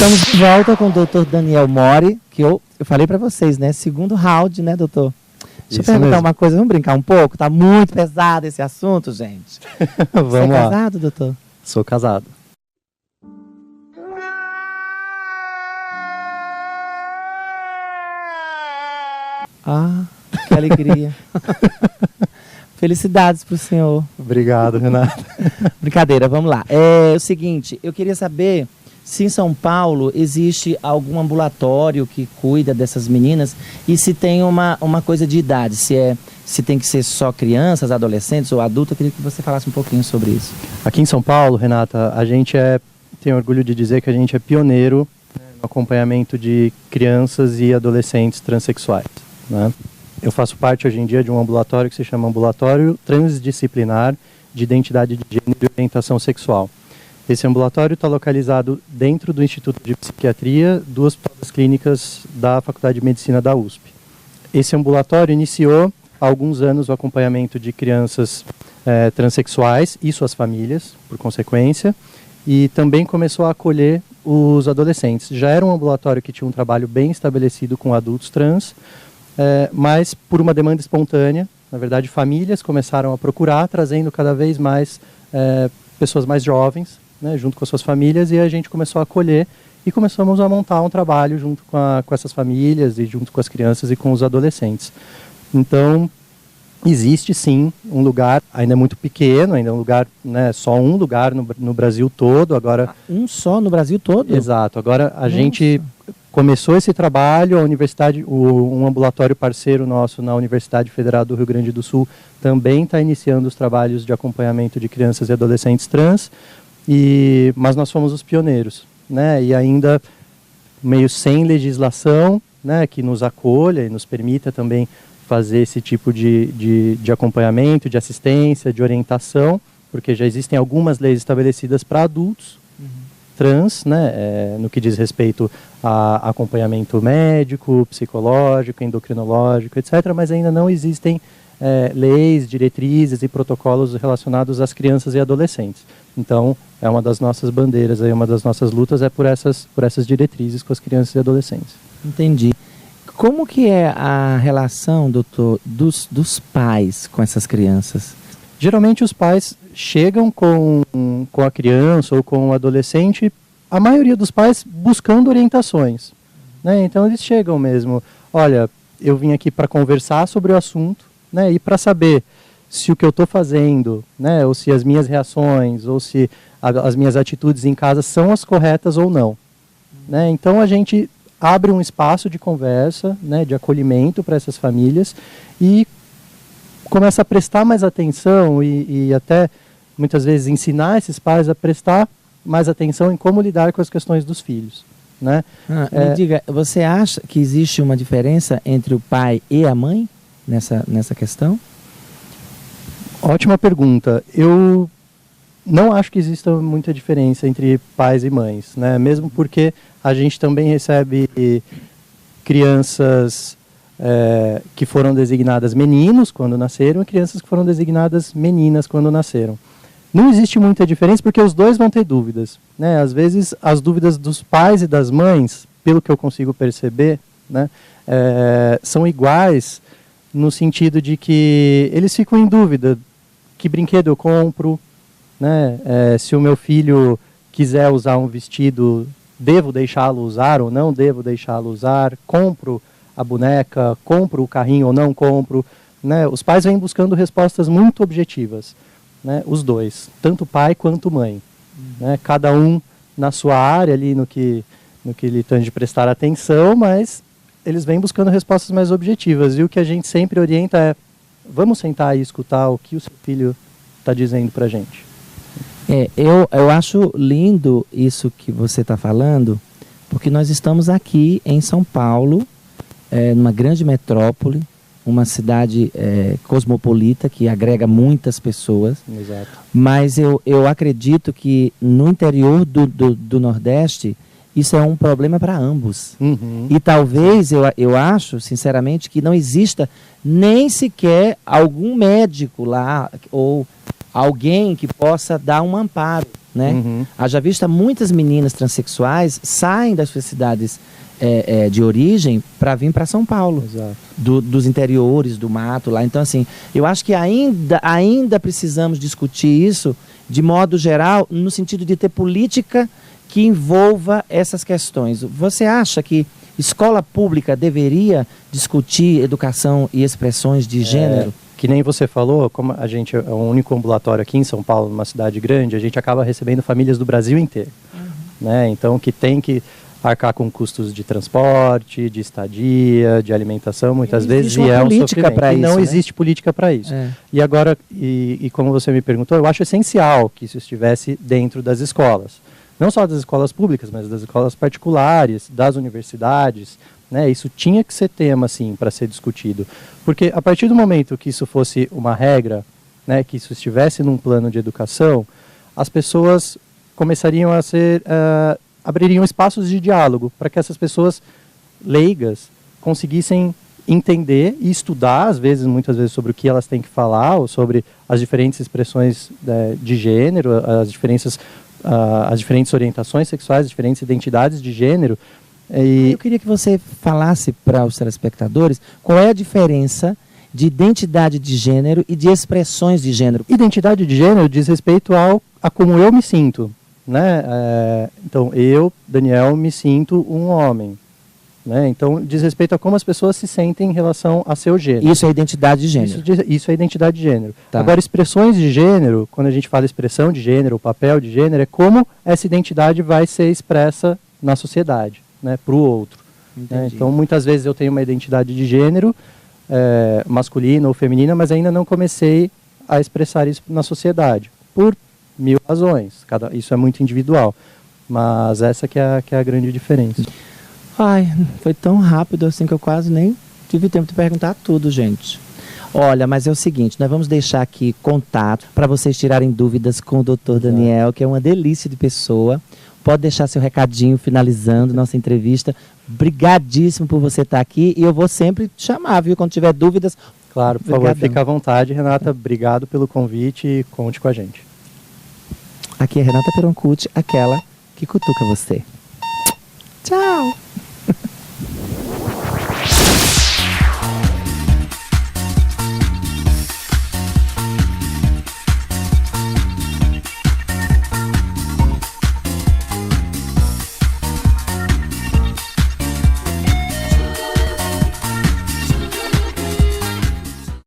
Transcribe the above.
Estamos de volta com o Dr. Daniel Mori, que eu falei para vocês, né? Segundo round, né, doutor? Deixa eu perguntar uma coisa, vamos brincar um pouco? Tá muito pesado esse assunto, gente. Vamos Você é lá. casado, doutor? Sou casado. Ah, que alegria. Felicidades pro senhor. Obrigado, Renato. Brincadeira, vamos lá. É o seguinte, eu queria saber se em São Paulo existe algum ambulatório que cuida dessas meninas e se tem uma coisa de idade, se tem que ser só crianças, adolescentes ou adultos. Eu queria que você falasse um pouquinho sobre isso. Aqui em São Paulo, Renata, a gente tem orgulho de dizer que a gente é pioneiro no acompanhamento de crianças e adolescentes transexuais, né? Eu faço parte hoje em dia de um ambulatório que se chama Ambulatório Transdisciplinar de Identidade de Gênero e Orientação Sexual. Esse ambulatório está localizado dentro do Instituto de Psiquiatria, do Hospital das Clínicas da Faculdade de Medicina da USP. Esse ambulatório iniciou há alguns anos o acompanhamento de crianças transexuais e suas famílias, por consequência, e também começou a acolher os adolescentes. Já era um ambulatório que tinha um trabalho bem estabelecido com adultos trans, mas por uma demanda espontânea, na verdade, famílias começaram a procurar, trazendo cada vez mais pessoas mais jovens, né, junto com as suas famílias, e a gente começou a acolher e começamos a montar um trabalho junto com essas famílias e junto com as crianças e com os adolescentes. Então, existe sim um lugar, ainda é muito pequeno, ainda é um lugar, né, só um lugar no Brasil todo. Agora, um só no Brasil todo? Exato. Agora a gente começou esse trabalho, a universidade, um ambulatório parceiro nosso na Universidade Federal do Rio Grande do Sul também está iniciando os trabalhos de acompanhamento de crianças e adolescentes trans, mas nós fomos os pioneiros, né, e ainda meio sem legislação, né, que nos acolha e nos permita também fazer esse tipo de acompanhamento, de assistência, de orientação, porque já existem algumas leis estabelecidas para adultos trans, né, no que diz respeito a acompanhamento médico, psicológico, endocrinológico, etc., mas ainda não existem leis, diretrizes e protocolos relacionados às crianças e adolescentes. Então, é uma das nossas bandeiras, uma das nossas lutas por essas diretrizes com as crianças e adolescentes. Entendi. Como que é a relação, doutor, dos pais com essas crianças? Geralmente os pais chegam com a criança ou com o adolescente, a maioria dos pais buscando orientações, né? Então eles chegam mesmo, olha, eu vim aqui para conversar sobre o assunto, né, e para saber se o que eu estou fazendo, né, ou se as minhas reações, ou se as minhas atitudes em casa são as corretas ou não, né? Então a gente abre um espaço de conversa, né, de acolhimento para essas famílias e começa a prestar mais atenção e até muitas vezes ensinar esses pais a prestar mais atenção em como lidar com as questões dos filhos, né? Me diga, você acha que existe uma diferença entre o pai e a mãe nessa questão? Ótima pergunta. Eu não acho que exista muita diferença entre pais e mães, né? Mesmo porque a gente também recebe crianças que foram designadas meninos quando nasceram e crianças que foram designadas meninas quando nasceram. Não existe muita diferença porque os dois vão ter dúvidas, né? Às vezes as dúvidas dos pais e das mães, pelo que eu consigo perceber, né, são iguais no sentido de que eles ficam em dúvida: que brinquedo eu compro, né? Se o meu filho quiser usar um vestido, devo deixá-lo usar ou não devo deixá-lo usar? Compro a boneca, compro o carrinho ou não compro, né? Os pais vêm buscando respostas muito objetivas, né? Os dois, tanto pai quanto mãe, né? Cada um na sua área ali no que lhe tange de prestar atenção, mas eles vêm buscando respostas mais objetivas, e o que a gente sempre orienta é: vamos sentar e escutar o que o seu filho está dizendo para a gente. Eu acho lindo isso que você está falando, porque nós estamos aqui em São Paulo, numa grande metrópole, uma cidade cosmopolita que agrega muitas pessoas. Exato. Mas eu acredito que no interior do Nordeste isso é um problema para ambos. Uhum. E talvez, eu acho, sinceramente, que não exista nem sequer algum médico lá, ou alguém que possa dar um amparo, né? Uhum. Haja vista, muitas meninas transexuais saem das suas cidades de origem para vir para São Paulo, Exato. dos interiores, do mato lá. Então, assim, eu acho que ainda precisamos discutir isso de modo geral, no sentido de ter política que envolva essas questões. Você acha que escola pública deveria discutir educação e expressões de gênero? Que nem você falou, como a gente é o único ambulatório aqui em São Paulo, numa cidade grande, a gente acaba recebendo famílias do Brasil inteiro. Né? Então, que tem que arcar com custos de transporte, de estadia, de alimentação, muitas vezes, e é um sofrimento. E não existe política para isso. E agora, e como você me perguntou, eu acho essencial que isso estivesse dentro das escolas. Não só das escolas públicas, mas das escolas particulares, das universidades, né? Isso tinha que ser tema, sim, para ser discutido. Porque a partir do momento que isso fosse uma regra, né, que isso estivesse num plano de educação, as pessoas começariam a ser... abririam espaços de diálogo para que essas pessoas leigas conseguissem entender e estudar, muitas vezes, sobre o que elas têm que falar, ou sobre as diferentes expressões de gênero, as diferentes orientações sexuais, as diferentes identidades de gênero. Eu queria que você falasse para os telespectadores qual é a diferença de identidade de gênero e de expressões de gênero. Identidade de gênero diz respeito a como eu me sinto. Né? Então, eu, Daniel, me sinto um homem. Né? Então, diz respeito a como as pessoas se sentem em relação a seu gênero. Isso é identidade de gênero. Isso é identidade de gênero. Tá. Agora, expressões de gênero, quando a gente fala expressão de gênero, o papel de gênero, é como essa identidade vai ser expressa na sociedade, né? Para o outro. Né? Então, muitas vezes eu tenho uma identidade de gênero, masculina ou feminina, mas ainda não comecei a expressar isso na sociedade. Por 1000 razões, isso é muito individual, mas essa que é a grande diferença. Ai, foi tão rápido assim que eu quase nem tive tempo de perguntar tudo, gente. Olha, mas é o seguinte, nós vamos deixar aqui contato para vocês tirarem dúvidas com o Dr. Daniel, que é uma delícia de pessoa. Pode deixar seu recadinho finalizando nossa entrevista. Brigadíssimo por você estar aqui e eu vou sempre chamar, viu, quando tiver dúvidas. Claro, por favor, fica à vontade, Renata. Obrigado pelo convite e conte com a gente. Aqui é Renata Peroncucci, aquela que cutuca você. Tchau!